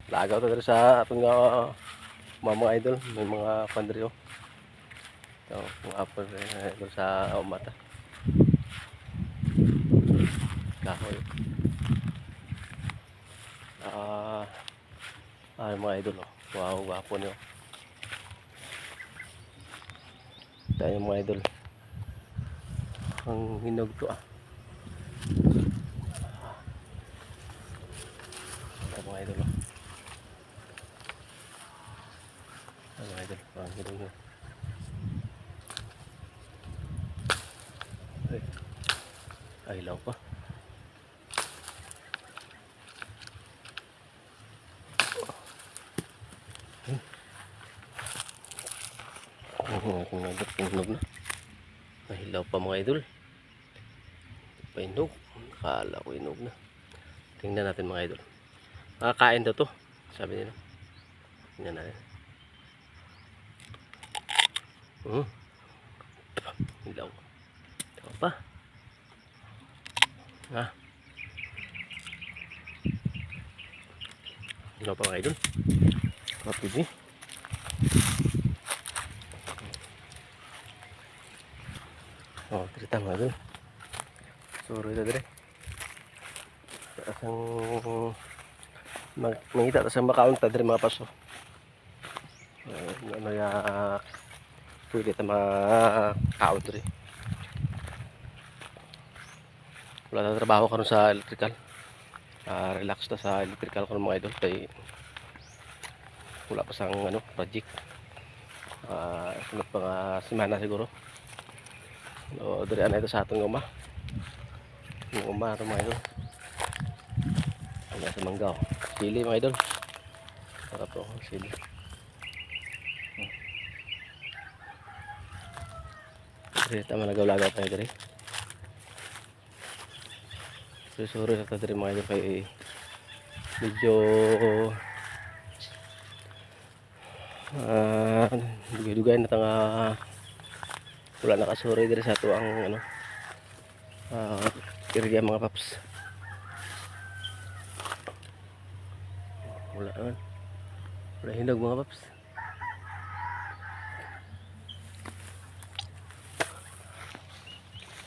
Lagaw ta diri sa atong nga mga idol, may mga pandrio. So, kung apple idol sa umata. Kahoy. Mga idol, oh. Wow, gwapo niyo. Tayo mga idol. Ang hinog to ah. Tayo mga idol, oh. Tayo mga idol, ang hinog niyo. Ay, ilaw pa. Kung hinog na. Mahilaw pa mga idol. Painog. Akala ko hinog na. Tingnan natin mga idol. Makakain daw to. Sabi nila. Tingnan natin. Hilaw. Hilaw pa. Hilaw pa mga idol. Kapigi. Cerita mga idol. Suro ito dire. Asang mangita ta sa makaon ta dire mga paso. Ano ya pwede ta makaon dire. Wala na trabaho karon sa electrical. Relax ta sa electrical karon mga idol kay wala pa sang ano project. Sunod pa nga semana siguro. O dire ana ito sa atong uma. Yung uma ito mga idol. Wala sa manggaw. Sili mga idol. Sarap to, sili. Dire tama nagaw-lagaw tayo dire. Susuro sa tayo dire mga idol kay medyo dugay-dugay na tanga wala nakasuri dire sa ato ang ano area mga paps. Wala hinog mga paps.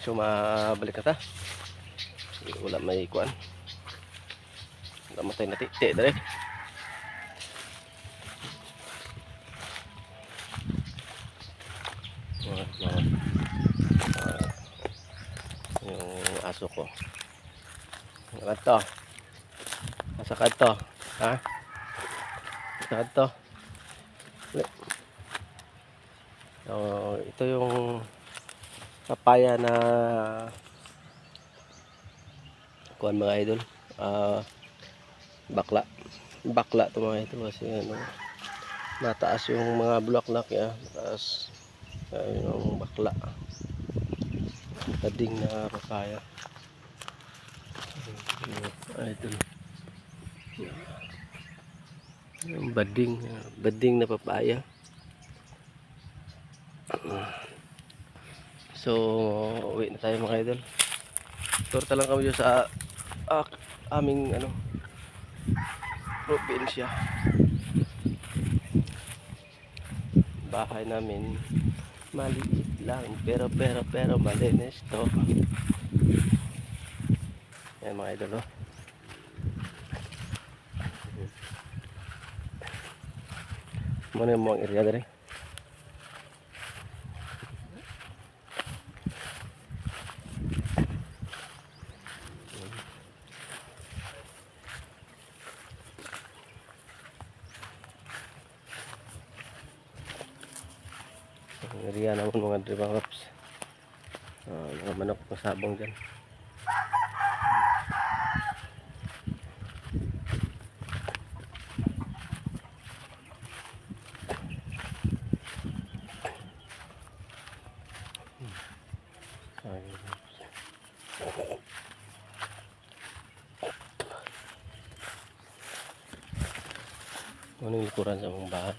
So mabalik na ta. Wala may kuan. Namatay na titi dire. Yung aso ko. Kanto. Asa kanto? Ha? Kanto. Ito yung papaya na kuan mga idol. Bakla to mga idol kasi ano mataas yung mga bulaklak ya. Mataas yung bakla. Bading na papaya. Idol. Yung bading na papaya. So, uwi na tayo mga idol. Torta lang kami sa aming ano probinsya. Bahay namin maliit lang pero malinis to. Yan mga idol, oh. Muna yung mga area dali. Area naman mga drivarops. Mga manok masabong dyan. Ano yung likuran sa mga bahay?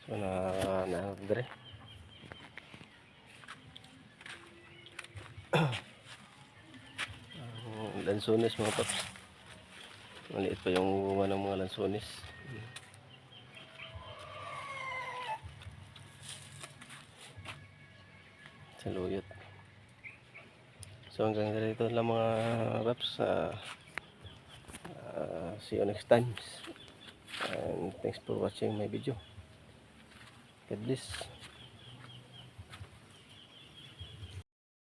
So na dire. Lansones mga paps. Maliit pa yung bunga ng mga lansones. Saluyot. So hanggang dito lang mga paps. See you next time. And thanks for watching my video. God bless.